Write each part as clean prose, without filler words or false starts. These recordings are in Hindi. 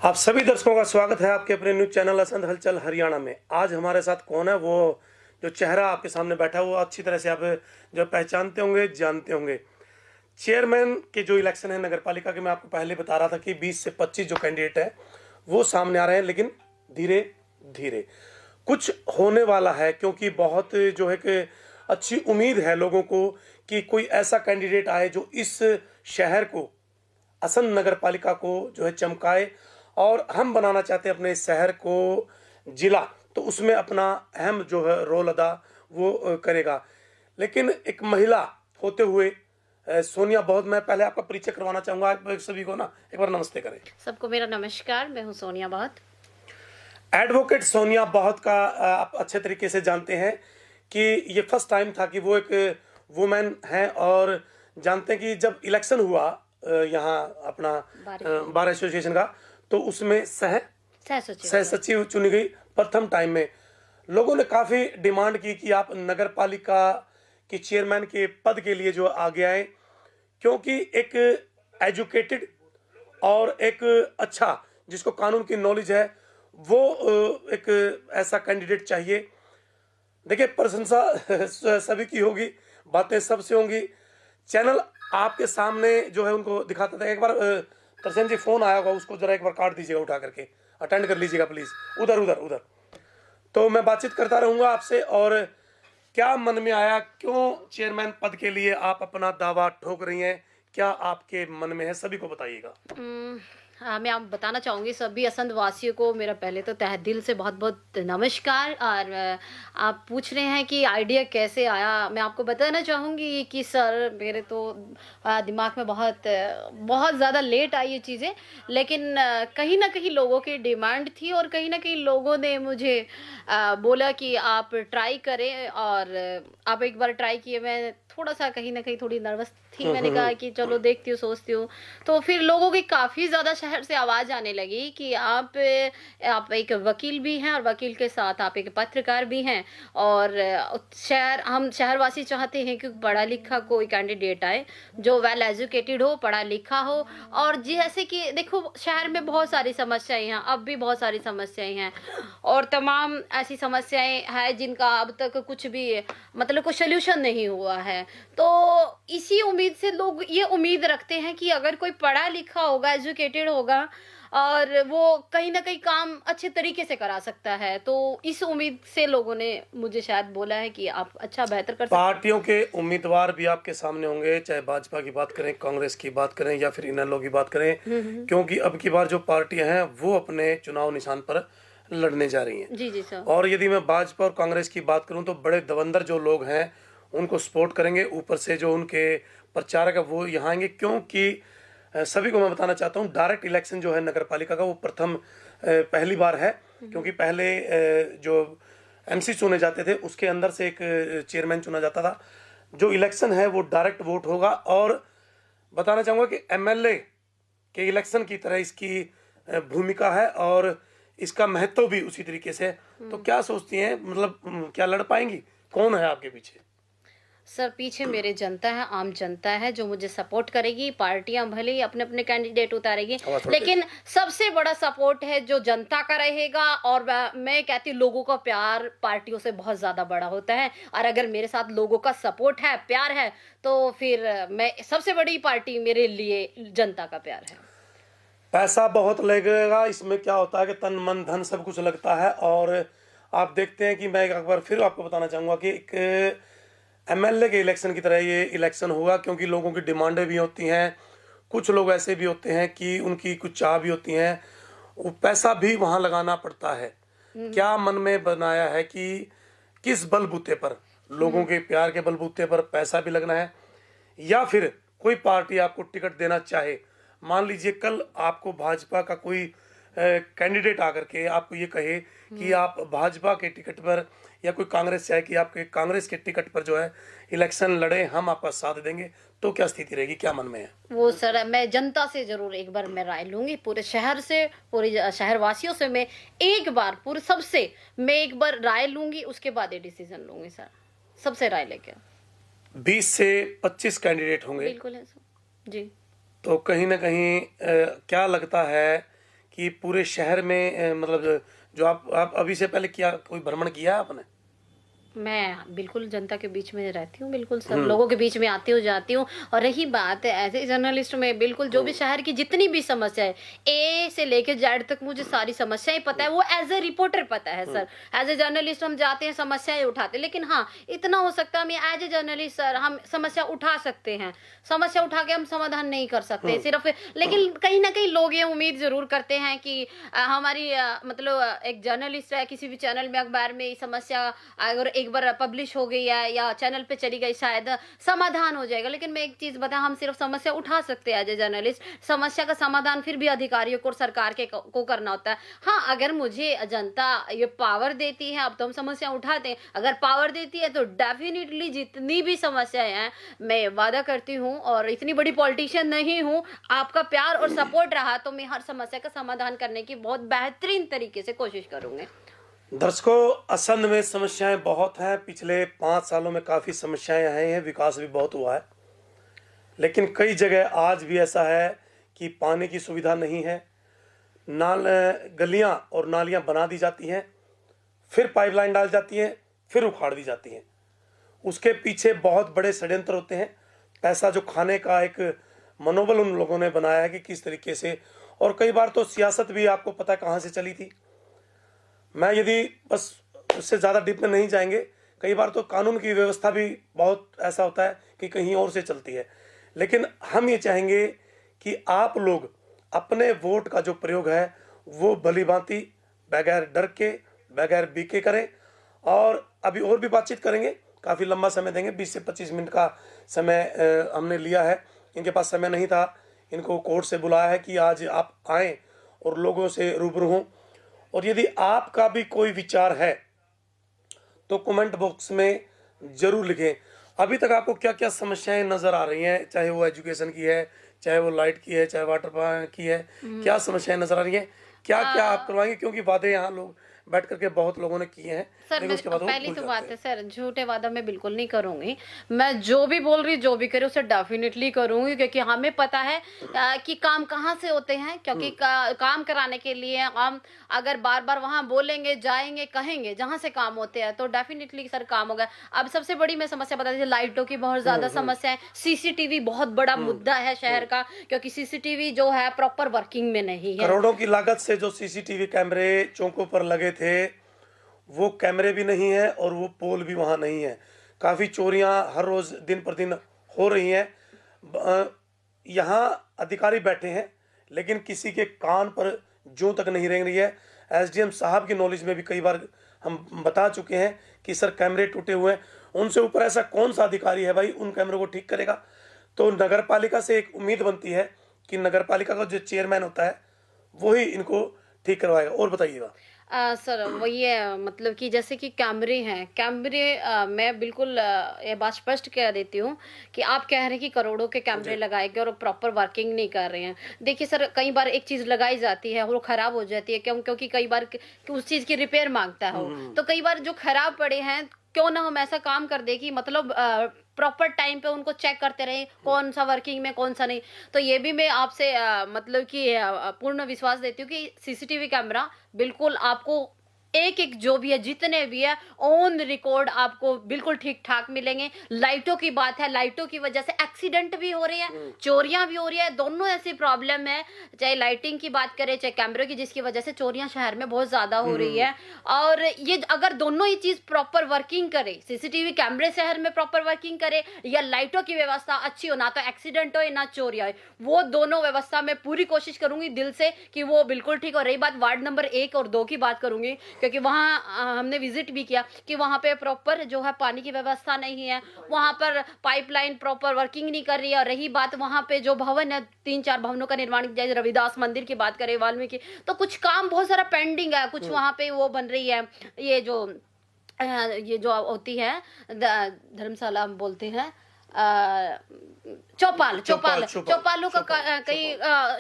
आप सभी दर्शकों का स्वागत है आपके अपने न्यूज चैनल असंध हलचल हरियाणा में। आज हमारे साथ कौन है? वो जो चेहरा आपके सामने बैठा हुआ अच्छी तरह से आप जो पहचानते होंगे, जानते होंगे। चेयरमैन के जो इलेक्शन है नगर पालिका के, मैं आपको पहले बता रहा था कि 20 से 25 जो कैंडिडेट है वो सामने आ रहे हैं, लेकिन धीरे धीरे कुछ होने वाला है, क्योंकि बहुत जो है कि अच्छी उम्मीद है लोगों को कि कोई ऐसा कैंडिडेट आए जो इस शहर को, असंध नगर पालिका को जो है चमकाए। और हम बनाना चाहते हैं अपने शहर को जिला, तो उसमें अपना अहम जो है रोल अदा वो करेगा। लेकिन एक महिला होते हुए सोनिया बहुत, मैं पहले आपका परिचय करवाना चाहूंगा आप सभी को ना, एक बार नमस्ते करें। सबको मेरा नमस्कार, मैं हूं सोनिया बहुत। एडवोकेट सोनिया बहुत का आप अच्छे तरीके से जानते हैं कि ये फर्स्ट टाइम था कि वो एक वुमेन हैं, और जानते हैं कि जब इलेक्शन हुआ यहाँ अपना बार एसोसिएशन का, तो उसमें सह सचिव चुनी गई प्रथम टाइम में। लोगों ने काफी डिमांड की कि आप नगर पालिका के चेयरमैन के पद के लिए जो आगे आए, क्योंकि एक एजुकेटेड और एक अच्छा जिसको कानून की नॉलेज है वो एक ऐसा कैंडिडेट चाहिए। देखिए, प्रशंसा सभी की होगी, बातें सबसे होंगी। चैनल आपके सामने जो है उनको दिखाता था। एक बार तरसेन जी फोन आया होगा, उसको जरा एक बार काट दीजिएगा, उठा करके अटेंड कर लीजिएगा प्लीज। उधर उधर उधर तो मैं बातचीत करता रहूंगा आपसे। और क्या मन में आया, क्यों चेयरमैन पद के लिए आप अपना दावा ठोक रही हैं, क्या आपके मन में है, सभी को बताइएगा। हाँ, मैं आप बताना चाहूँगी सभी असंध वासियों को मेरा पहले तो तहे दिल से बहुत बहुत नमस्कार। और आप पूछ रहे हैं कि आइडिया कैसे आया, मैं आपको बताना चाहूँगी कि सर मेरे तो दिमाग में बहुत ज़्यादा लेट आई ये चीज़ें, लेकिन कहीं ना कहीं लोगों की डिमांड थी और कहीं ना कहीं लोगों ने मुझे बोला कि आप ट्राई करें। और आप एक बार ट्राई किए। मैं थोड़ा सा कहीं ना कहीं थोड़ी नर्वस थी, मैंने कहा कि चलो देखती हूँ, सोचती हूँ। तो फिर लोगों की काफ़ी ज़्यादा शहर से आवाज़ आने लगी कि आप एक वकील भी हैं और वकील के साथ आप एक पत्रकार भी हैं। और हम शहरवासी चाहते हैं कि पढ़ा लिखा कोई कैंडिडेट आए जो वेल एजुकेटेड हो, पढ़ा लिखा हो। और जैसे कि देखो, शहर में बहुत सारी समस्याएं हैं, अब भी बहुत सारी समस्याएं हैं और तमाम ऐसी समस्याएं हैं जिनका अब तक कुछ भी मतलब कोई सोल्यूशन नहीं हुआ है। तो इसी उम्मीद से लोग ये उम्मीद रखते हैं कि अगर कोई पढ़ा लिखा होगा, एजुकेटेड होगा और वो कहीं ना कहीं काम अच्छे तरीके से करा सकता है। तो इस उम्मीद से लोगों ने मुझे शायद बोला है कि आप अच्छा बेहतर कर सकते हैं। पार्टियों के उम्मीदवार भी आपके सामने होंगे, चाहे भाजपा की बात करें, कांग्रेस की बात करें या फिर इनेलो की बात करें, क्योंकि अब की बार जो पार्टियां हैं वो अपने चुनाव निशान पर लड़ने जा रही हैं। जी जी सर। और यदि मैं भाजपा और कांग्रेस की बात करूं तो बड़े दवंदर जो लोग हैं उनको सपोर्ट करेंगे, ऊपर से जो उनके प्रचारक है वो यहाँ आएंगे। क्योंकि सभी को मैं बताना चाहता हूँ, डायरेक्ट इलेक्शन जो है नगर पालिका का वो प्रथम पहली बार है, क्योंकि पहले जो एमसी चुने जाते थे उसके अंदर से एक चेयरमैन चुना जाता था। जो इलेक्शन है वो डायरेक्ट वोट होगा। और बताना चाहूँगा कि एमएलए के इलेक्शन की तरह इसकी भूमिका है और इसका महत्व भी उसी तरीके से। तो क्या सोचती हैं, मतलब क्या लड़ पाएंगी? कौन है आपके पीछे? सर पीछे मेरे जनता है, आम जनता है जो मुझे सपोर्ट करेगी। पार्टियां भले ही अपने अपने कैंडिडेट उतारेगी, लेकिन सबसे बड़ा सपोर्ट है जो जनता का रहेगा। और मैं कहती हूँ लोगों का प्यार पार्टियों से बहुत ज्यादा बड़ा होता है। और अगर मेरे साथ लोगों का सपोर्ट है, प्यार है, तो फिर मैं सबसे बड़ी पार्टी मेरे लिए जनता का प्यार है। पैसा बहुत लगेगा इसमें, क्या होता है कि तन मन धन सब कुछ लगता है। और आप देखते हैं कि मैं एक बार फिर आपको बताना चाहूँगा कि एक एमएलए के इलेक्शन की तरह ये इलेक्शन होगा, क्योंकि लोगों की डिमांडें भी होती हैं। कुछ लोग ऐसे भी होते हैं कि उनकी कुछ चाह भी होती हैं, वो पैसा भी वहाँ लगाना पड़ता है। क्या मन में बनाया है कि किस बलबूते पर, लोगों के प्यार के बलबूते पर पैसा भी लगना है, या फिर कोई पार्टी आपको टिकट देना चाहे? मान लीजिए कल आपको भाजपा का कोई कैंडिडेट आकर के आपको ये कहे कि आप भाजपा के टिकट पर, या कोई कांग्रेस चाहे कि आपके कांग्रेस के टिकट पर जो है इलेक्शन लड़े, हम आपका साथ देंगे, तो क्या स्थिति रहेगी, क्या मन में है? वो सर मैं जनता से जरूर एक बार मैं राय लूंगी, पूरे शहर से, पूरे शहर वासियों से मैं एक बार पूरे सबसे मैं एक बार राय लूंगी, उसके बाद ये डिसीजन लूंगी सर, सबसे राय लेके। 20 से 25 कैंडिडेट होंगे। बिल्कुल है सर जी। तो कहीं ना कहीं क्या लगता है कि पूरे शहर में मतलब जो आप अभी से पहले किया, कोई भ्रमण किया है आपने? मैं बिल्कुल जनता के बीच में रहती हूँ, बिल्कुल सब लोगों के बीच में आती हूँ, जाती हूँ। और रही बात एज़ ए जर्नलिस्ट में बिल्कुल जो भी शहर की जितनी भी समस्या है, ए से लेके जेड तक मुझे सारी समस्याएँ पता है, वो एज़ ए रिपोर्टर पता है सर। एज़ ए जर्नलिस्ट हम जाते हैं, समस्याएँ उठाते हैं। लेकिन हाँ, इतना हो सकता है हम एज़ ए जर्नलिस्ट सर हम समस्या उठा सकते हैं। समस्या उठा के हम समाधान नहीं कर सकते सिर्फ़, लेकिन कहीं न कहीं लोग ये उम्मीद ज़रूर करते हैं कि हमारी मतलब एक जर्नलिस्ट है, किसी भी चैनल में, अखबार में समस्या अगर एक बार पब्लिश हो गई है या चैनल पे चली गई, शायद समाधान हो जाएगा। लेकिन मैं एक चीज बताऊं, हम सिर्फ समस्या उठा सकते हैं एज ए जर्नलिस्ट। समस्या का समाधान फिर भी अधिकारियों को और सरकार के को करना होता है। हाँ, अगर मुझे जनता ये पावर देती है, अब तो हम समस्या उठाते हैं, अगर पावर देती है तो डेफिनेटली जितनी भी समस्याएं हैं, मैं वादा करती हूँ, और इतनी बड़ी पॉलिटिशियन नहीं हूँ, आपका प्यार और सपोर्ट रहा तो मैं हर समस्या का समाधान करने की बहुत बेहतरीन तरीके से कोशिश करूंगी। दर्शकों, असंध में समस्याएं बहुत हैं। पिछले 5 सालों में काफ़ी समस्याएं आई हैं, विकास भी बहुत हुआ है, लेकिन कई जगह आज भी ऐसा है कि पानी की सुविधा नहीं है। गलियां और नालियां बना दी जाती हैं, फिर पाइपलाइन डाल जाती हैं, फिर उखाड़ दी जाती हैं। उसके पीछे बहुत बड़े षड्यंत्र होते हैं। पैसा जो खाने का एक मनोबल उन लोगों ने बनाया है कि किस तरीके से, और कई बार तो सियासत भी आपको पता है कहाँ से चली थी। मैं यदि बस उससे ज़्यादा डीप में नहीं जाएंगे, कई बार तो कानून की व्यवस्था भी बहुत ऐसा होता है कि कहीं और से चलती है। लेकिन हम ये चाहेंगे कि आप लोग अपने वोट का जो प्रयोग है वो भली भांति, बगैर डर के, बगैर बीके करें। और अभी और भी बातचीत करेंगे, काफ़ी लंबा समय देंगे, 20 से 25 मिनट का समय हमने लिया है। इनके पास समय नहीं था, इनको कोर्ट से बुलाया है कि आज आप आएँ और लोगों से रूबरू हों। और यदि आपका भी कोई विचार है तो कमेंट बॉक्स में जरूर लिखें। अभी तक आपको क्या क्या समस्याएं नजर आ रही हैं, चाहे वो एजुकेशन की है, चाहे वो लाइट की है, चाहे वाटर की है, क्या समस्याएं नजर आ रही हैं, क्या क्या आप करवाएंगे? क्योंकि वादे यहाँ लोग बैठ करके बहुत लोगों ने किए हैं, सर लेकिन मैं उसके बाद वो पहली भूल तो जाते बात है हैं। सर, झूठे वादा मैं बिल्कुल नहीं करूंगी। मैं जो भी बोल रही, जो भी करे उसे डेफिनेटली करूंगी, क्योंकि हमें पता है कि काम कहाँ से होते हैं। क्योंकि काम कराने के लिए हम अगर बार बार वहां बोलेंगे, जाएंगे, कहेंगे जहां से काम होते हैं, तो डेफिनेटली सर काम होगा। अब सबसे बड़ी मैं समस्या बता दी, लाइटों की बहुत ज्यादा समस्या है। सीसीटीवी बहुत बड़ा मुद्दा है शहर का, क्योंकि सीसीटीवी जो है प्रॉपर वर्किंग में नहीं है। करोड़ों की लागत से जो सीसीटीवी कैमरे चौकों पर लगे थे, वो कैमरे भी नहीं है और वो पोल भी वहाँ नहीं है। काफ़ी चोरियां हर रोज़ दिन पर दिन हो रही हैं। यहाँ अधिकारी बैठे हैं, लेकिन किसी के कान पर जूं तक नहीं रेंग रही है। एसडीएम साहब की नॉलेज में भी कई बार हम बता चुके हैं कि सर कैमरे टूटे हुए हैं। उनसे ऊपर ऐसा कौन सा अधिकारी है भाई उन कैमरों को ठीक करेगा? तो नगर पालिका से एक उम्मीद बनती है कि नगर पालिका का जो चेयरमैन होता है वही इनको ठीक करवाएगा। और बताइएगा। सर वही है, मतलब कि जैसे कि कैमरे हैं, कैमरे मैं बिल्कुल ये बात स्पष्ट कह देती हूँ कि आप कह रहे हैं कि करोड़ों के कैमरे लगाए गए और प्रॉपर वर्किंग नहीं कर रहे हैं। देखिए सर, कई बार एक चीज लगाई जाती है वो खराब हो जाती है, क्योंकि कई बार कि उस चीज की रिपेयर मांगता है वो। तो कई बार जो खराब पड़े हैं, क्यों ना हम ऐसा काम कर दे कि मतलब प्रॉपर टाइम पे उनको चेक करते रहे, कौन सा वर्किंग में कौन सा नहीं। तो ये भी मैं आपसे मतलब कि पूर्ण विश्वास देती हूँ कि सीसीटीवी कैमरा बिल्कुल आपको एक एक जो भी है, जितने भी है, ऑन रिकॉर्ड आपको बिल्कुल ठीक ठाक मिलेंगे। लाइटों की बात है, लाइटों की वजह से एक्सीडेंट भी हो रहे हैं, चोरियां भी हो रही है, दोनों ऐसी प्रॉब्लम है। चाहे लाइटिंग की बात करें, चाहे कैमरे की, जिसकी वजह से चोरियां शहर में बहुत ज्यादा हो रही है। और ये अगर दोनों ही चीज प्रॉपर वर्किंग करे, सीसीटीवी कैमरे शहर में प्रॉपर वर्किंग करे या लाइटों की व्यवस्था अच्छी हो, ना तो एक्सीडेंट हो ना चोरियां हो, वो दोनों व्यवस्था में पूरी कोशिश करूंगी दिल से कि वो बिल्कुल ठीक हो। रही बात वार्ड नंबर 1 और 2 की बात करूंगी, क्योंकि वहाँ हमने विजिट भी किया कि वहाँ पे प्रॉपर जो है पानी की व्यवस्था नहीं है, वहाँ पर पाइपलाइन प्रॉपर वर्किंग नहीं कर रही है। और रही बात वहाँ पे जो भवन है, 3-4 भवनों का निर्माण, जैसे रविदास मंदिर की बात करें, वाल्मीकि, तो कुछ काम बहुत सारा पेंडिंग है। कुछ वहाँ पे वो बन रही है, ये जो होती है धर्मशाला हम बोलते हैं, चौपालों का कई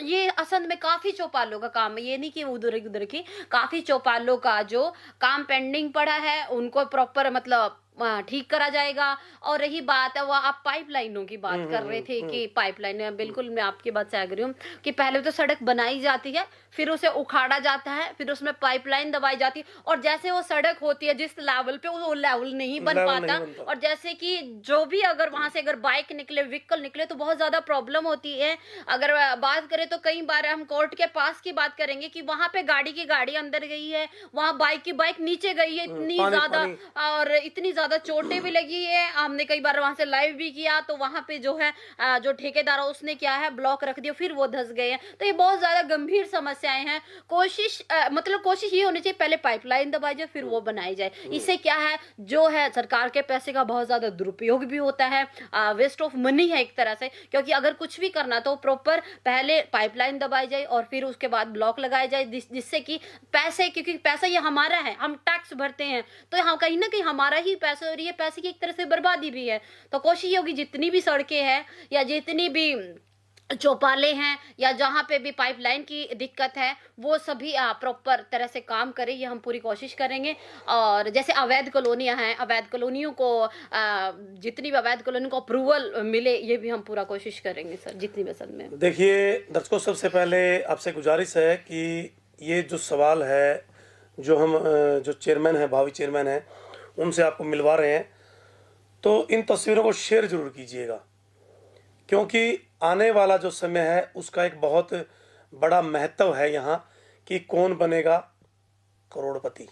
ये असंध में काफी चौपालों का काम है। ये नहीं कि उधर की, काफी चौपालों का जो काम पेंडिंग पड़ा है, उनको प्रॉपर मतलब ठीक करा जाएगा। और रही बात वो आप पाइपलाइनों की बात कर रहे थे कि पाइपलाइन, बिल्कुल मैं आपकी बात से एग्री हूँ कि पहले तो सड़क बनाई जाती है, फिर उसे उखाड़ा जाता है, फिर उसमें पाइपलाइन दबाई जाती है, और जैसे वो सड़क होती है जिस लेवल पे वो लेवल नहीं बन लेवल पाता। नहीं बनता। और जैसे कि जो भी अगर वहां से अगर बाइक निकले, व्हीकल निकले, तो बहुत ज्यादा प्रॉब्लम होती है। अगर बात करें तो कई बार हम कोर्ट के पास की बात करेंगे कि वहां पे गाड़ी की गाड़ी अंदर गई है, वहां बाइक की बाइक नीचे गई है, इतनी पानी ज्यादा, पानी और इतनी ज्यादा चोटें भी लगी है। हमने कई बार वहां से लाइव भी किया, तो वहां पे जो है जो ठेकेदार है उसने क्या है ब्लॉक रख दिया, फिर वो धंस गए हैं। तो ये बहुत ज्यादा गंभीर समस्याएं हैं। कोशिश मतलब कोशिश ये होनी चाहिए पहले पाइपलाइन दबाई जाए, फिर वो बनाई जाए। इससे क्या है, जो है सरकार के पैसे का बहुत ज्यादा दुरुपयोग भी होता है, वेस्ट ऑफ मनी है एक तरह से। क्योंकि अगर कुछ भी करना तो प्रॉपर पहले पाइपलाइन दबाई जाए और फिर उसके बाद ब्लॉक लगाए जाए, जिससे कि पैसे, क्योंकि पैसा ये हमारा है, हम टैक्स भरते हैं, तो हम कहीं ना कहीं हमारा ही पैसा, और ये पैसे की एक तरह से बर्बादी भी है। तो कोशिश ये होगी जितनी भी सड़कें हैं या जितनी भी चौपाले हैं या जहाँ पे भी पाइपलाइन की दिक्कत है, वो सभी प्रॉपर तरह से काम करे, ये हम पूरी कोशिश करेंगे। और जैसे अवैध कॉलोनियाँ हैं, अवैध कॉलोनियों को जितनी भी अवैध कॉलोनी को अप्रूवल मिले, ये भी हम पूरा कोशिश करेंगे सर, जितनी भी असल में। देखिए दर्शकों, सबसे पहले आपसे गुजारिश है कि ये जो सवाल है, जो हम जो चेयरमैन है, भावी चेयरमैन है, उनसे आपको मिलवा रहे हैं, तो इन तस्वीरों को शेयर जरूर कीजिएगा, क्योंकि आने वाला जो समय है उसका एक बहुत बड़ा महत्व है यहाँ, कि कौन बनेगा करोड़पति।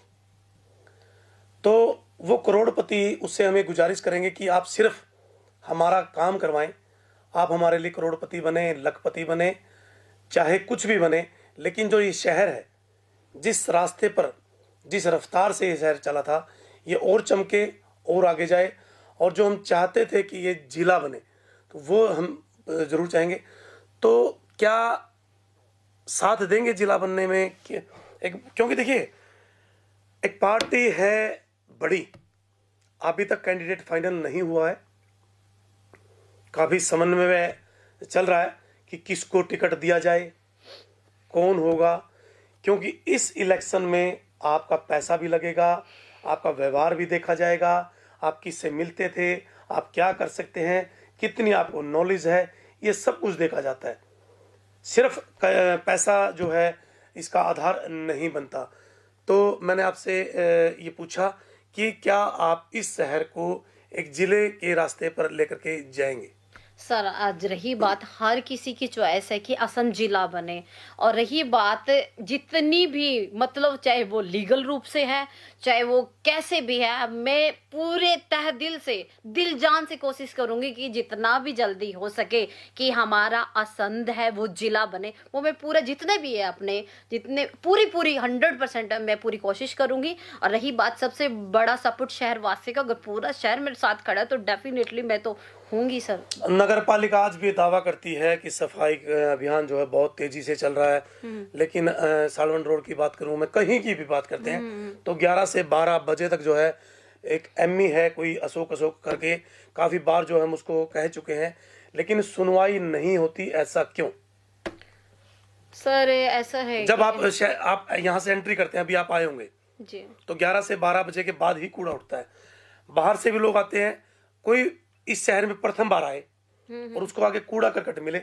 तो वो करोड़पति, उससे हमें गुजारिश करेंगे कि आप सिर्फ हमारा काम करवाएं, आप हमारे लिए करोड़पति बने, लखपति बने, चाहे कुछ भी बने, लेकिन जो ये शहर है, जिस रास्ते पर, जिस रफ्तार से ये शहर चला था, ये और चमके और आगे जाए। और जो हम चाहते थे कि ये जिला बने, तो वो हम जरूर चाहेंगे। तो क्या साथ देंगे जिला बनने में? क्योंकि देखिए, एक पार्टी है बड़ी, अभी तक कैंडिडेट फाइनल नहीं हुआ है, काफी समन्वय में चल रहा है कि किसको टिकट दिया जाए, कौन होगा, क्योंकि इस इलेक्शन में आपका पैसा भी लगेगा, आपका व्यवहार भी देखा जाएगा, आप किससे मिलते थे, आप क्या कर सकते हैं, कितनी आपको नॉलेज है, ये सब कुछ देखा जाता है। सिर्फ पैसा जो है इसका आधार नहीं बनता। तो मैंने आपसे ये पूछा कि क्या आप इस शहर को एक जिले के रास्ते पर लेकर के जाएंगे? सर, आज रही बात हर किसी की चॉइस है कि असम जिला बने, और रही बात जितनी भी, मतलब चाहे वो लीगल रूप से है, चाहे वो कैसे भी है, मैं पूरे तह दिल से, दिल जान से कोशिश करूंगी कि जितना भी जल्दी हो सके कि हमारा असंध है वो जिला बने। वो मैं पूरा, जितने भी है अपने, जितने पूरी पूरी 100% मैं पूरी कोशिश करूंगी। और रही बात सबसे बड़ा सपोर्ट शहर वासी का, अगर पूरा शहर मेरे साथ खड़ा है तो डेफिनेटली मैं तो होंगी सर। नगर पालिका आज भी दावा करती है कि सफाई अभियान जो है बहुत तेजी से चल रहा है, लेकिन सालवन रोड की बात करूं मैं, कहीं की भी बात करते हैं तो 11 से 12 बजे तक जो है, एक एमई है कोई अशोक करके, काफी बार जो हम उसको कह चुके हैं, लेकिन सुनवाई नहीं होती। ऐसा क्यों? सर ऐसा है जब आप यहाँ से एंट्री करते हैं, अभी आप आए होंगे जी, तो 11 से 12 बजे के बाद ही कूड़ा उठता है। बाहर से भी लोग आते हैं, कोई इस शहर में प्रथम बार आए और उसको आगे कूड़ा करकट मिले,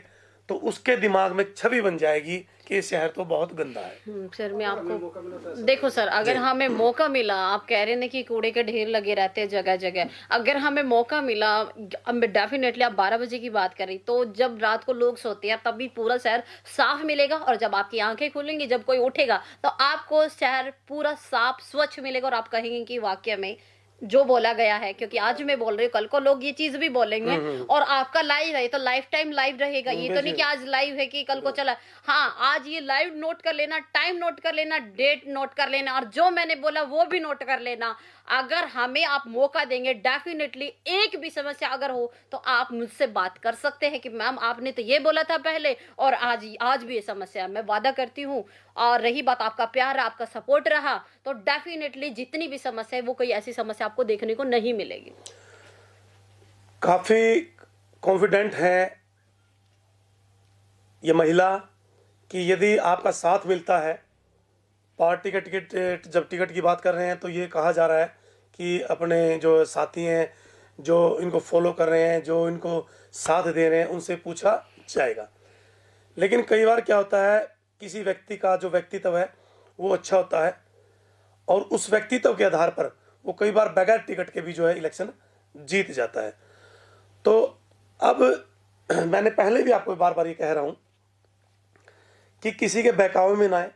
तो उसके दिमाग में छवि बन जाएगी कि ये शहर तो बहुत गंदा है। सर मैं आपको, देखो सर, अगर हमें मौका मिला, आप कह रहे हैं कि कूड़े के ढेर लगे रहते हैं जगह जगह, अगर हमें मौका मिला, अब डेफिनेटली आप 12 बजे की बात करें, तो जब रात को लोग सोते हैं तभी पूरा शहर साफ मिलेगा, और जब आपकी आंखें खुलेंगी, जब कोई उठेगा, तो आपको शहर पूरा साफ स्वच्छ मिलेगा, और आप कहेंगे कि वाकई में जो बोला गया है, क्योंकि आज मैं बोल रही हूँ, कल को लोग ये चीज भी बोलेंगे, और आपका लाइव है तो लाइफ टाइम लाइव रहेगा। ये तो नहीं कि आज लाइव है कि कल को चला, हाँ आज ये लाइव नोट कर लेना, टाइम नोट कर लेना, डेट नोट कर लेना, और जो मैंने बोला वो भी नोट कर लेना। अगर हमें आप मौका देंगे, डेफिनेटली एक भी समस्या अगर हो तो आप मुझसे बात कर सकते हैं कि मैम आपने तो ये बोला था पहले, और आज भी ये समस्या, मैं वादा करती हूँ। और रही बात आपका प्यार, आपका सपोर्ट रहा, तो डेफिनेटली जितनी भी समस्या है वो कोई ऐसी समस्या आपको देखने को नहीं मिलेगी। काफी कॉन्फिडेंट है ये महिला कि यदि आपका साथ मिलता है, पार्टी का टिकट, जब टिकट की बात कर रहे हैं तो ये कहा जा रहा है कि अपने जो साथी हैं, जो इनको फॉलो कर रहे हैं, जो इनको साथ दे रहे हैं, उनसे पूछा जाएगा। लेकिन कई बार क्या होता है, किसी व्यक्ति का जो व्यक्तित्व है वो अच्छा होता है और उस व्यक्तित्व के आधार पर वो कई बार बगैर टिकट के भी जो है इलेक्शन जीत जाता है। तो अब मैंने पहले भी आपको बार बार ये कह रहा हूं कि किसी के बहकावे में ना आए।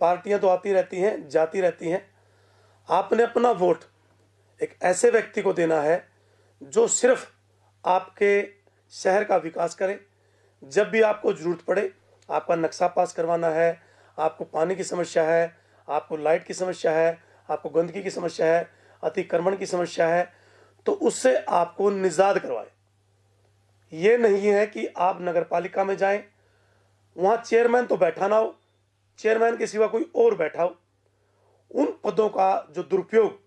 पार्टियां तो आती रहती हैं, जाती रहती हैं। आपने अपना वोट एक ऐसे व्यक्ति को देना है जो सिर्फ आपके शहर का विकास करे। जब भी आपको जरूरत पड़े, आपका नक्शा पास करवाना है, आपको पानी की समस्या है, आपको लाइट की समस्या है, आपको गंदगी की समस्या है, अतिक्रमण की समस्या है, तो उससे आपको निजात करवाए। ये नहीं है कि आप नगर पालिका में जाएं, वहां चेयरमैन तो बैठा ना हो, चेयरमैन के सिवा कोई और बैठा हो। उन पदों का जो दुरुपयोग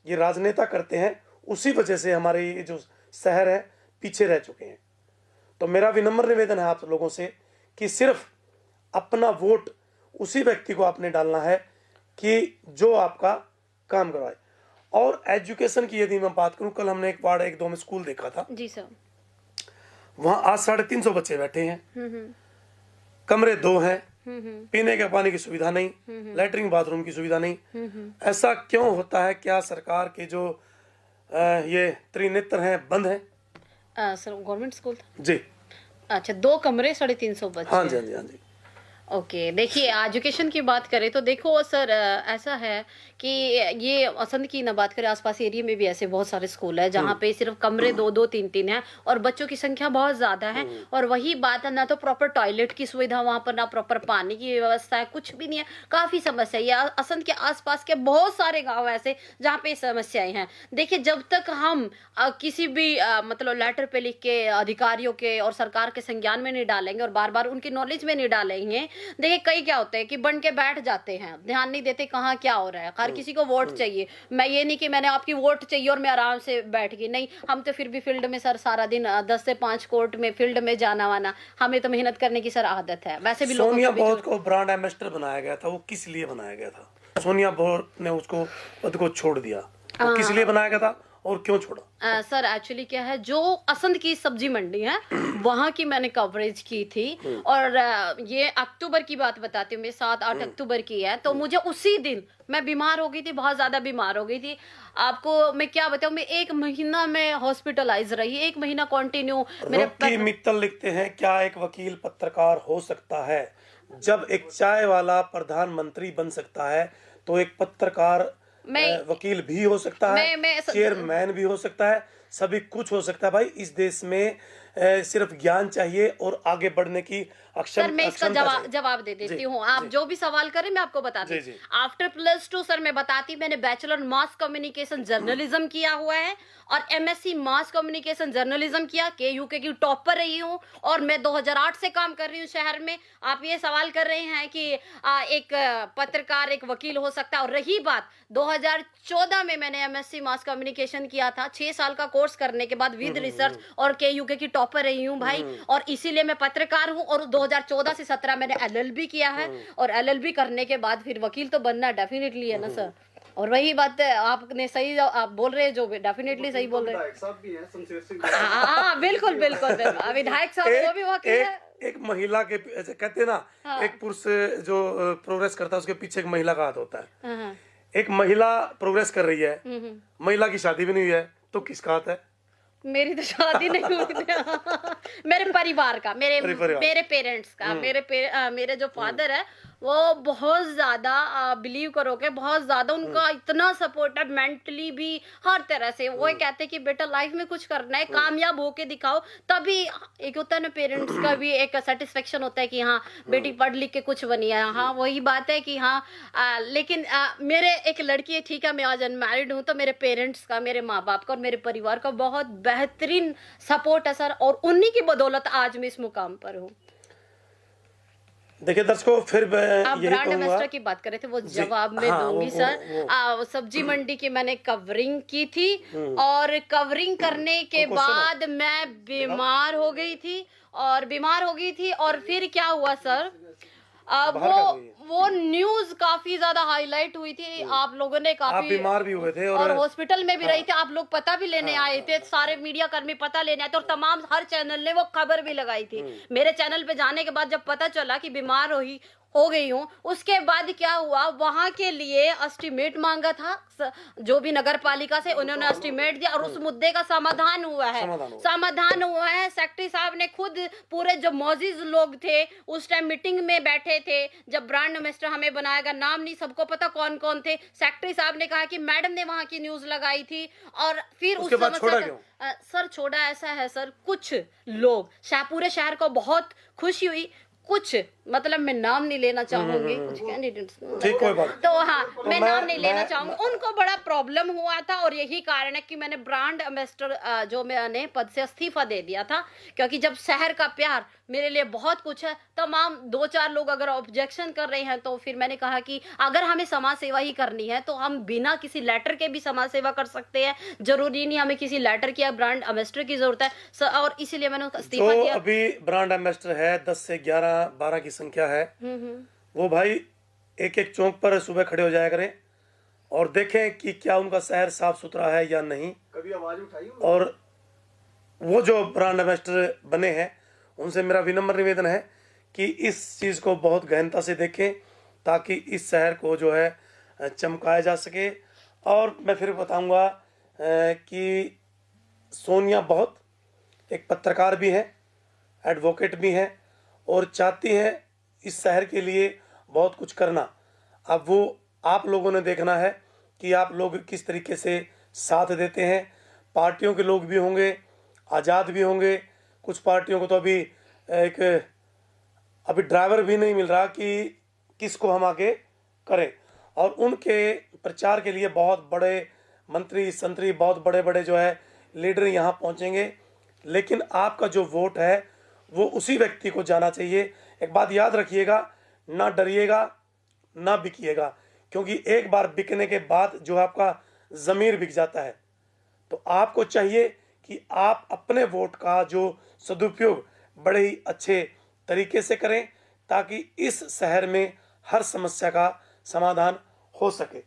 ये राजनेता करते हैं, उसी वजह से हमारे ये जो शहर है पीछे रह चुके हैं। तो मेरा विनम्र निवेदन है आप लोगों से कि सिर्फ अपना वोट उसी व्यक्ति को आपने डालना है कि जो आपका काम करवाए। और एजुकेशन की यदि मैं बात करूं, कल हमने एक वार्ड 1-2 में स्कूल देखा था जी सर। वहां आज 350 बच्चे बैठे हैं, कमरे 2 हैं, पीने के पानी की सुविधा नहीं, लैट्रिन बाथरूम की सुविधा नहीं। ऐसा क्यों होता है? क्या सरकार के जो ये त्रिनेत्र हैं बंद हैं? सर गवर्नमेंट स्कूल था जी। अच्छा, 2 कमरे 350 बच्चे। हाँ जी, हाँ जी, हाँ जी। ओके, देखिए एजुकेशन की बात करें तो देखो सर, ऐसा है कि ये असंध की ना बात करें, आसपास एरिया में भी ऐसे बहुत सारे स्कूल है जहाँ पे सिर्फ कमरे 2-2 3-3 हैं और बच्चों की संख्या बहुत ज़्यादा है। और वही बात है, ना तो प्रॉपर टॉयलेट की सुविधा वहाँ पर, ना प्रॉपर पानी की व्यवस्था है, कुछ भी नहीं है। काफ़ी समस्या है। ये असंध के आसपास के बहुत सारे गाँव ऐसे जहाँ पे समस्याएं हैं। देखिए, जब तक हम किसी भी मतलब लेटर पे लिख के अधिकारियों के और सरकार के संज्ञान में नहीं डालेंगे और बार बार उनकी नॉलेज में नहीं डालेंगे, देखिए कई क्या होते हैं कि बन के बैठ जाते हैं, ध्यान नहीं देते कहाँ क्या हो रहा है। हर किसी को वोट चाहिए। मैं ये नहीं कि मैंने आपकी वोट चाहिए और मैं आराम से बैठ गई, नहीं, हम तो फिर भी फील्ड में सर सारा दिन 10 से 5 कोर्ट में फील्ड में जाना वाना, हमें तो मेहनत करने की सर आदत है। वैसे भी सोनिया बहुत को ब्रांड एम्बेसडर बनाया गया था, वो किस लिए बनाया गया था? सोनिया बहुत ने उसको पद को छोड़ दिया, वो किस लिए बनाया गया था और क्यों छोड़ा? सर एक्चुअली क्या है, जो असंध की सब्जी मंडी है वहाँ की मैंने कवरेज की थी। और ये अक्टूबर की बात बताती हूँ मैं, 7-8 अक्टूबर की है। तो मुझे उसी दिन मैं बीमार हो गई थी, बहुत ज्यादा बीमार हो गई थी। आपको मैं क्या बताऊँ, मैं 1 महीना में हॉस्पिटलाइज रही, 1 महीना कंटिन्यू। रॉकी मित्तल लिखते हैं, क्या एक वकील पत्रकार हो सकता है? जब एक चाय वाला प्रधानमंत्री बन सकता है तो एक पत्रकार वकील भी हो सकता है, चेयरमैन भी हो सकता है, सभी कुछ हो सकता है। भाई, इस देश में सिर्फ ज्ञान चाहिए और आगे बढ़ने की सर मैं इसका जवाब दे देती हूँ। आप जो भी सवाल करें मैं आपको बताती हूँ। आफ्टर +2 सर मैं बताती, मैंने बैचलर मास कम्युनिकेशन जर्नलिज्म किया हुआ है और MSc मास कम्युनिकेशन जर्नलिज्म किया, KUK की टॉपर रही हूँ और मैं 2008 से काम कर रही हूँ शहर में। आप ये सवाल कर रहे हैं कि एक पत्रकार एक वकील हो सकता है। और रही बात 2014 में मैंने MSc मास कम्युनिकेशन किया था, 6 साल का कोर्स करने के बाद विद रिसर्च, और KUK की टॉपर रही हूँ भाई। और इसीलिए मैं पत्रकार हूँ। और 2014 से 17 मैंने LLB किया है और LLB करने के बाद फिर वकील तो बनना डेफिनेटली है ना सर। और वही बात है, आपने सही आप बोल रहे हैं, जो डेफिनेटली सही बोल रहे हैं। हाँ बिल्कुल बिल्कुल बिल्कुल, विधायक साहब वो भी वकील है। एक महिला के ऐसे कहते हैं ना, एक पुरुष जो प्रोग्रेस करता है उसके पीछे एक महिला का हाथ होता है। एक महिला प्रोग्रेस कर रही है, महिला की शादी भी नहीं हुई है, तो किसका हाथ है? मेरी तो शादी नहीं हुई थी। मेरे परिवार का, मेरे पेरेंट्स का। मेरे जो फादर है वो बहुत ज्यादा बिलीव करोगे, बहुत ज्यादा उनका इतना सपोर्ट है, मेंटली भी हर तरह से। वो कहते हैं कि बेटा लाइफ में कुछ करना है, कामयाब होके दिखाओ, तभी एक होता है ना पेरेंट्स का भी एक सेटिस्फेक्शन होता है कि हाँ बेटी पढ़ लिख के कुछ बनी है। हाँ वही बात है कि हाँ लेकिन मेरे एक लड़की है, ठीक है, मैं आज अनमैरिड हूँ, तो मेरे पेरेंट्स का, मेरे माँ बाप का और मेरे परिवार का बहुत बेहतरीन सपोर्ट है सर, और उन्हीं की बदौलत आज मैं इस मुकाम पर हूँ। देखिए दर्शकों, फिर आप ब्रांड एम्बेसडर की बात कर रहे थे, वो जवाब में दूंगी सर। सब्जी मंडी की मैंने कवरिंग की थी और कवरिंग करने के बाद मैं बीमार हो गई थी और फिर क्या हुआ सर, बाहर का कोई है। वो न्यूज काफी ज्यादा हाईलाइट हुई थी, आप लोगों ने आप काफी, बीमार भी हुए थे और हॉस्पिटल में भी रही थी, आप लोग पता भी लेने हाँ, आए थे, सारे मीडिया कर्मी पता लेने आए थे, और तमाम हर चैनल ने वो खबर भी लगाई थी। मेरे चैनल पे जाने के बाद जब पता चला कि बीमार हो गई हूँ, उसके बाद क्या हुआ, वहां के लिए एस्टिमेट मांगा था, जो भी नगर पालिका से उन्होंने एस्टिमेट दिया, और उस मुद्दे का समाधान हुआ है, समाधान हुआ है। सेक्रेटरी साहब ने खुद, पूरे जो मौजूद लोग थे उस टाइम मीटिंग में बैठे थे, जब ब्रांड एम्बेसडर हमें बनाएगा, नाम नहीं सबको पता कौन कौन थे, सेक्रेटरी साहब ने कहा कि मैडम ने वहां की न्यूज लगाई थी, और फिर उस समस्या का सर छोड़ा। ऐसा है सर, कुछ लोग पूरे शहर को बहुत खुशी हुई, कुछ मतलब मैं नाम नहीं लेना चाहूंगी, कुछ कैंडिडेट्स, तो हाँ मैं नाम नहीं लेना चाहूंगी, उनको बड़ा प्रॉब्लम हुआ था, और यही कारण है कि मैंने ब्रांड एम्बेसडर जो मैंने पद से इस्तीफा दे दिया था, क्योंकि जब शहर का प्यार मेरे लिए बहुत कुछ है, तमाम 2-4 लोग अगर ऑब्जेक्शन कर रहे हैं, तो फिर मैंने कहा कि अगर हमें समाज सेवा ही करनी है तो हम बिना किसी लेटर के भी समाज सेवा कर सकते हैं, जरूरी नहीं हमें किसी लेटर की या ब्रांड एम्बेसडर की जरूरत है, और इसीलिए मैंने इस्तीफा दिया। अभी ब्रांड एम्बेसडर है 10 से 11-12 की संख्या है, वो भाई एक एक चौक पर सुबह खड़े हो जाया करें और देखें कि क्या उनका शहर साफ सुथरा है या नहीं, कभी आवाज उठाई। और वो जो ब्रांड एम्बेसडर बने हैं उनसे मेरा विनम्र निवेदन है कि इस चीज़ को बहुत गहनता से देखें, ताकि इस शहर को जो है चमकाया जा सके। और मैं फिर बताऊंगा कि सोनिया बहुत एक पत्रकार भी हैं, एडवोकेट भी हैं, और चाहती हैं इस शहर के लिए बहुत कुछ करना। अब वो आप लोगों ने देखना है कि आप लोग किस तरीके से साथ देते हैं। पार्टियों के लोग भी होंगे, आज़ाद भी होंगे, कुछ पार्टियों को तो अभी ड्राइवर भी नहीं मिल रहा कि किसको हम आगे करें, और उनके प्रचार के लिए बहुत बड़े मंत्री संतरी, बहुत बड़े बड़े जो है लीडर यहाँ पहुँचेंगे, लेकिन आपका जो वोट है वो उसी व्यक्ति को जाना चाहिए। एक बात याद रखिएगा, ना डरिएगा ना बिकिएगा, क्योंकि एक बार बिकने के बाद जो आपका ज़मीर बिक जाता है। तो आपको चाहिए कि आप अपने वोट का जो सदुपयोग बड़े ही अच्छे तरीके से करें, ताकि इस शहर में हर समस्या का समाधान हो सके।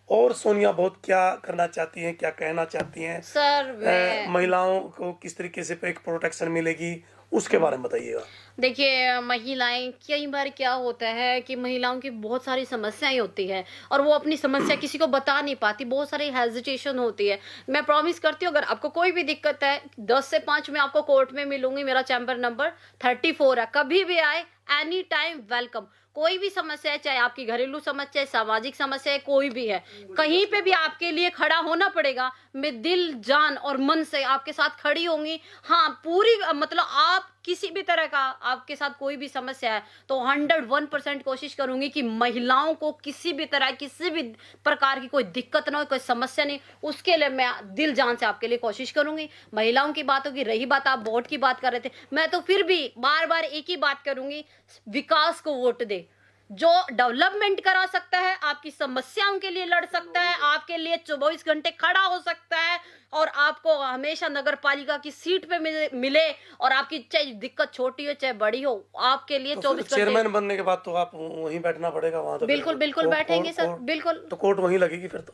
और सोनिया बहुत क्या करना चाहती हैं, क्या कहना चाहती हैं सर? महिलाओं को किस तरीके से एक प्रोटेक्शन मिलेगी, उसके बारे में बताइएगा। देखिए, महिलाएं, कई बार क्या होता है कि महिलाओं की बहुत सारी समस्याएं होती है, और वो अपनी समस्या किसी को बता नहीं पाती, बहुत सारी हेजिटेशन होती है। मैं प्रॉमिस करती हूँ, अगर आपको कोई भी दिक्कत है 10 से 5 मैं आपको कोर्ट में मिलूंगी, मेरा चैम्बर नंबर 34 है, कभी भी आए, एनी टाइम वेलकम। कोई भी समस्या है, चाहे आपकी घरेलू समस्या है, सामाजिक समस्या है, कोई भी है, कहीं पे भी आपके लिए खड़ा होना पड़ेगा। मैं दिल जान और मन से आपके साथ खड़ी होंगी। हाँ, पूरी मतलब आप किसी भी तरह का आपके साथ कोई भी समस्या है तो 101% कोशिश करूंगी कि महिलाओं को किसी भी तरह, किसी भी प्रकार की कोई दिक्कत ना हो, कोई समस्या नहीं, उसके लिए मैं दिल जान से आपके लिए कोशिश करूंगी। महिलाओं की बात होगी, रही बात आप वोट की बात कर रहे थे, मैं तो फिर भी बार बार एक ही बात करूंगी, विकास को वोट दे। जो डेवलपमेंट करा सकता है, आपकी समस्याओं के लिए लड़ सकता है, आपके लिए 24 घंटे खड़ा हो सकता है, और आपको हमेशा नगर पालिका की सीट पे मिले, और आपकी चाहे दिक्कत छोटी हो चाहे बड़ी हो, आपके लिए 24 घंटे। चेयरमैन बनने के बाद तो आप वहीं बैठना पड़ेगा, वहां तो बिल्कुल बिल्कुल बैठेंगे सर, बिल्कुल। तो कोर्ट वहीं लगेगी फिर तो,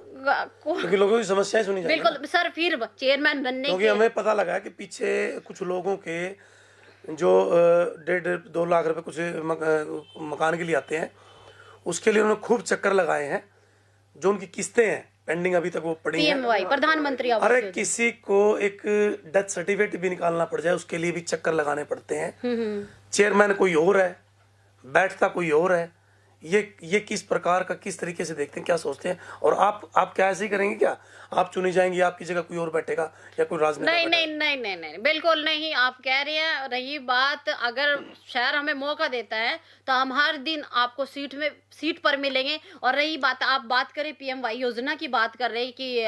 क्योंकि लोगों की समस्याएं सुनी जाएगी। बिल्कुल सर, फिर चेयरमैन बनने क्योंकि हमें पता लगा कि पीछे कुछ लोगों के जो 1.5-2 लाख रुपए कुछ मकान के लिए आते हैं, उसके लिए उन्होंने खूब चक्कर लगाए हैं, जो उनकी किस्तें हैं पेंडिंग अभी तक वो पड़ी हैं। PMY, प्रधानमंत्री आवास अरे योजना। किसी को एक डेथ सर्टिफिकेट भी निकालना पड़ जाए, उसके लिए भी चक्कर लगाने पड़ते हैं। चेयरमैन कोई और है, बैठता कोई और है। ये किस प्रकार का, किस तरीके से देखते हैं, क्या सोचते हैं? और आप क्या ऐसे ही करेंगे क्या? आप चुनी जाएंगी, आपकी जगह कोई और बैठेगा या कोई राजनेता? नहीं, बिल्कुल नहीं। आप कह रहे हैं, रही बात, अगर शहर हमें मौका देता है तो हम हर दिन आपको सीट पर मिलेंगे। और रही बात, आप बात करें PMY योजना की, बात कर रहे हैं कि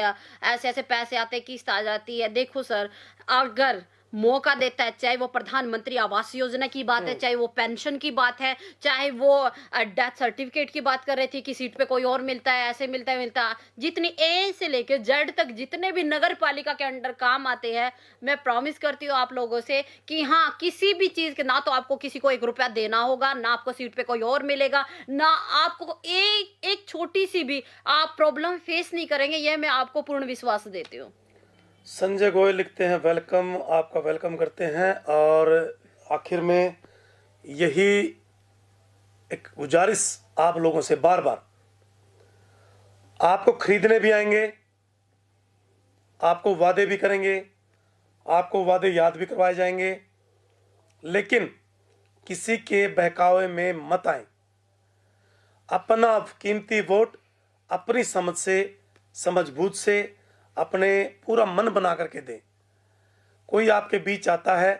ऐसे ऐसे पैसे आते, किस्त आ जाती है। देखो सर, अगर मौका देता है, चाहे वो प्रधानमंत्री आवास योजना की बात है, चाहे वो पेंशन की बात है, चाहे वो डेथ सर्टिफिकेट की बात कर रही थी कि सीट पे कोई और मिलता है, ऐसे मिलता है। जितनी ए से लेकर जेड तक जितने भी नगर पालिका के अंडर काम आते हैं, मैं प्रॉमिस करती हूँ आप लोगों से कि हाँ, किसी भी चीज के ना तो आपको किसी को 1 रुपया देना होगा, ना आपको सीट पे कोई और मिलेगा, ना आपको एक छोटी सी भी आप प्रॉब्लम फेस नहीं करेंगे। यह मैं आपको पूर्ण विश्वास देती हूँ। संजय गोयल लिखते हैं, वेलकम, आपका वेलकम करते हैं। और आखिर में यही एक गुजारिश आप लोगों से, बार बार आपको खरीदने भी आएंगे, आपको वादे भी करेंगे, आपको वादे याद भी करवाए जाएंगे, लेकिन किसी के बहकावे में मत आए। अपना कीमती वोट अपनी समझ से, समझबूझ से, अपने पूरा मन बना करके दें। कोई आपके बीच आता है,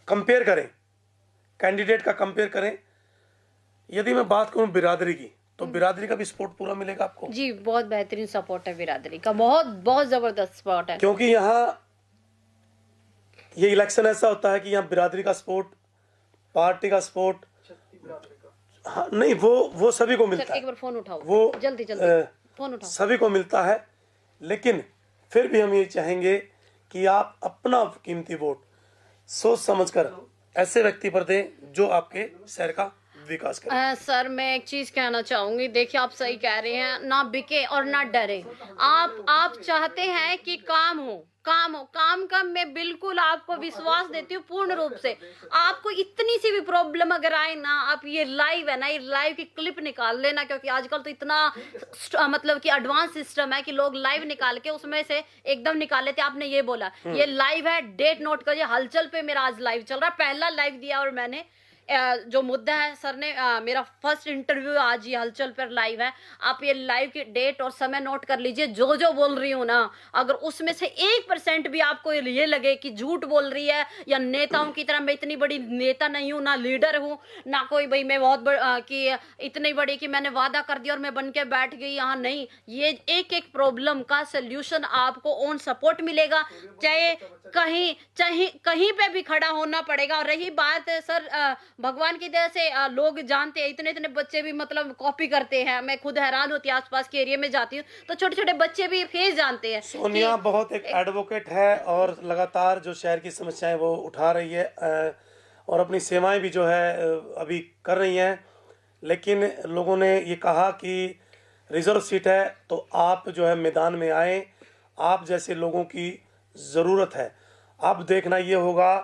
कंपेयर करें, कैंडिडेट का कंपेयर करें। यदि मैं बात करूं बिरादरी की, तो बिरादरी का भी सपोर्ट पूरा मिलेगा आपको। जी, बहुत बेहतरीन सपोर्ट है बिरादरी का, बहुत बहुत जबरदस्त सपोर्ट है। क्योंकि यहाँ ये इलेक्शन ऐसा होता है कि यहाँ बिरादरी का सपोर्ट, पार्टी का सपोर्ट, हाँ, नहीं, वो सभी को मिलता है। एक बार फोन उठाओ, वो जल्दी फोन उठाओ। सभी को मिलता है, लेकिन फिर भी हम ये चाहेंगे कि आप अपना कीमती वोट सोच समझकर ऐसे व्यक्ति पर दें जो आपके शहर का विकास करे। सर, मैं एक चीज कहना चाहूंगी। देखिए, आप सही कह रहे हैं, ना बिके और ना डरे। आप चाहते हैं कि काम हो, काम का मैं बिल्कुल आपको विश्वास देती हूँ पूर्ण रूप से। आपको इतनी सी भी प्रॉब्लम अगर आए ना, आप ये लाइव है ना, ये लाइव की क्लिप निकाल लेना, क्योंकि आजकल तो इतना मतलब कि एडवांस सिस्टम है कि लोग लाइव निकाल के उसमें से एकदम निकाल लेते। आपने ये बोला, ये लाइव है, डेट नोट करिए। हलचल पे मेरा आज लाइव चल रहा है, पहला लाइव दिया और मैंने जो मुद्दा है, सर ने मेरा फर्स्ट इंटरव्यू आज ये हलचल पर लाइव है। आप ये लाइव की डेट और समय नोट कर लीजिए। जो बोल रही हूँ ना, अगर उसमें से 1% भी आपको ये लगे कि झूठ बोल रही है या नेताओं की तरह, मैं इतनी बड़ी नेता नहीं हूँ, ना लीडर हूँ, ना कोई भाई मैं बहुत कि इतनी बड़ी कि मैंने वादा कर दिया और मैं बन के बैठ गई यहाँ, नहीं। ये एक प्रॉब्लम का सोल्यूशन आपको ऑन सपोर्ट मिलेगा, चाहे कहीं पे भी खड़ा होना पड़ेगा। और रही बात सर, भगवान की दया से लोग जानते हैं, इतने बच्चे भी मतलब कॉपी करते हैं। मैं खुद हैरान होती हूँ, आसपास के एरिया में जाती हूँ तो छोटे बच्चे भी फेस जानते हैं। सोनिया बहुत एक एडवोकेट है और लगातार जो शहर की समस्याएं वो उठा रही है, और अपनी सेवाएं भी जो है अभी कर रही हैं। लेकिन लोगों ने ये कहा कि रिजर्व सीट है, तो आप जो है मैदान में आए, आप जैसे लोगों की ज़रूरत है। अब देखना ये होगा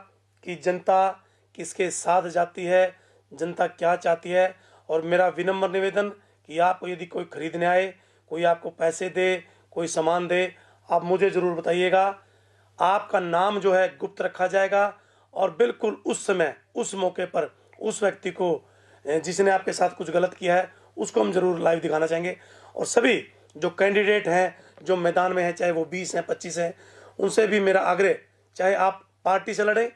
कि जनता किसके साथ जाती है, जनता क्या चाहती है। और मेरा विनम्र निवेदन कि आपको यदि कोई खरीदने आए, कोई आपको पैसे दे, कोई सामान दे, आप मुझे ज़रूर बताइएगा। आपका नाम जो है गुप्त रखा जाएगा, और बिल्कुल उस समय, उस मौके पर उस व्यक्ति को जिसने आपके साथ कुछ गलत किया है, उसको हम ज़रूर लाइव दिखाना चाहेंगे। और सभी जो कैंडिडेट हैं, जो मैदान में हैं, चाहे वो 20 हैं, 25 हैं, उनसे भी मेरा आग्रह, चाहे आप पार्टी से लड़ें,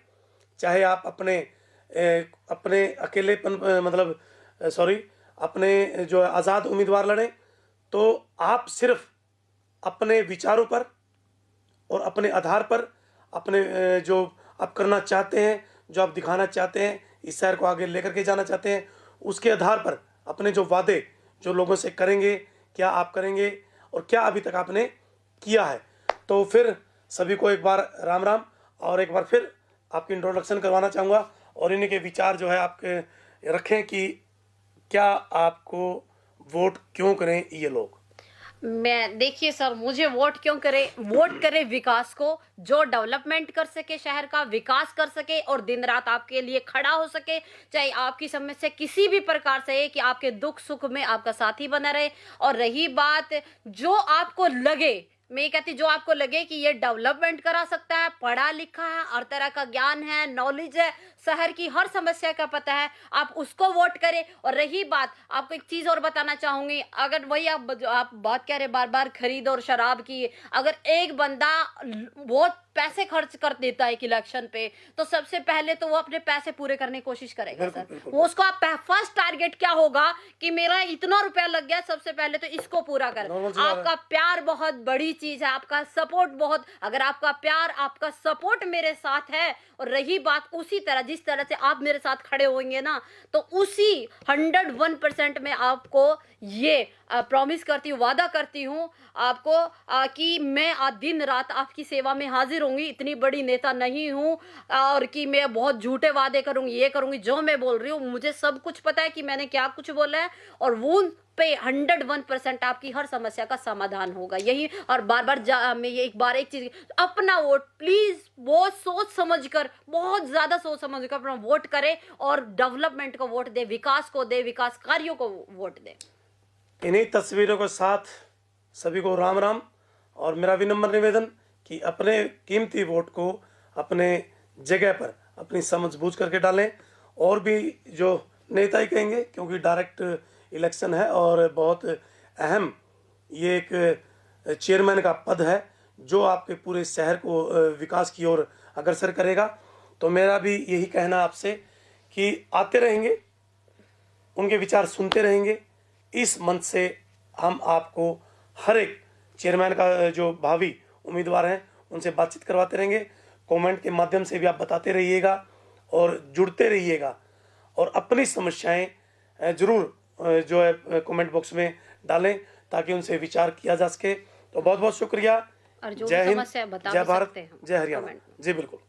चाहे आप अपने अकेलेपन मतलब अपने जो आज़ाद उम्मीदवार लड़ें, तो आप सिर्फ अपने विचारों पर और अपने आधार पर, अपने जो आप करना चाहते हैं, जो आप दिखाना चाहते हैं, इस शहर को आगे लेकर के जाना चाहते हैं, उसके आधार पर अपने जो वादे जो लोगों से करेंगे, क्या आप करेंगे और क्या अभी तक आपने किया है। तो फिर सभी को एक बार राम राम, और एक बार फिर आपकी इंट्रोडक्शन करवाना चाहूँगा, और इन्हीं के विचार जो है आपके रखें कि क्या आपको वोट क्यों करें ये लोग। मैं, देखिए सर, मुझे वोट क्यों करे? वोट करे विकास को, जो डेवलपमेंट कर सके, शहर का विकास कर सके और दिन रात आपके लिए खड़ा हो सके। चाहे आपकी समस्या किसी भी प्रकार से है, कि आपके दुख सुख में आपका साथी बना रहे। और रही बात, जो आपको लगे, मैं ये कहती, जो आपको लगे कि ये डेवलपमेंट करा सकता है, पढ़ा लिखा है, हर तरह का ज्ञान है, नॉलेज है, शहर की हर समस्या का पता है, आप उसको वोट करें। और रही बात, आपको एक चीज और बताना चाहूंगी, अगर वही आप बात कह रहे बार बार खरीद और शराब की, अगर एक बंदा बहुत पैसे खर्च कर देता है एक इलेक्शन पे, तो सबसे पहले तो वो अपने पैसे पूरे करने की कोशिश करेगा बिल्कुल, सर। बिल्कुल। वो उसका फर्स्ट टारगेट क्या होगा कि मेरा इतना रुपया लग गया, सबसे पहले तो इसको पूरा कर। नॉर्मल सी बात है। आपका प्यार बहुत बड़ी चीज है, आपका सपोर्ट बहुत, अगर आपका प्यार आपका सपोर्ट मेरे साथ है, और रही बात उसी तरह जिस तरह से आप मेरे साथ खड़े होंगे ना, तो उसी 101% में आपको ये प्रॉमिस करती हूँ, वादा करती हूँ आपको कि मैं दिन रात आपकी सेवा में हाजिर होंगी। इतनी बड़ी नेता नहीं हूँ और कि मैं बहुत झूठे वादे करूंगी, ये करूंगी। जो मैं बोल रही हूँ मुझे सब कुछ पता है कि मैंने क्या कुछ बोला है, और वो पे 101% आपकी हर समस्या का समाधान होगा। यही, और बार बार मैं ये एक चीज, अपना वोट प्लीज बहुत सोच समझ कर, बहुत ज्यादा सोच समझ कर अपना वोट करे, और डेवलपमेंट को वोट दे, विकास को दे, विकास कार्यों को वोट दे। इन्हीं तस्वीरों के साथ सभी को राम राम, और मेरा विनम्र निवेदन कि अपने कीमती वोट को अपने जगह पर अपनी समझ बूझ करके डालें। और भी जो नेता ही कहेंगे, क्योंकि डायरेक्ट इलेक्शन है और बहुत अहम ये एक चेयरमैन का पद है जो आपके पूरे शहर को विकास की ओर अग्रसर करेगा। तो मेरा भी यही कहना आपसे कि आते रहेंगे, उनके विचार सुनते रहेंगे। इस मंच से हम आपको हर एक चेयरमैन का जो भावी उम्मीदवार हैं उनसे बातचीत करवाते रहेंगे। कमेंट के माध्यम से भी आप बताते रहिएगा और जुड़ते रहिएगा, और अपनी समस्याएं जरूर जो है कमेंट बॉक्स में डालें ताकि उनसे विचार किया जा सके। तो बहुत बहुत शुक्रिया। और जो जय हिंद, समस्या बता जय भारत, सकते हैं जय हरियाणा। कमेंट में। जी बिल्कुल।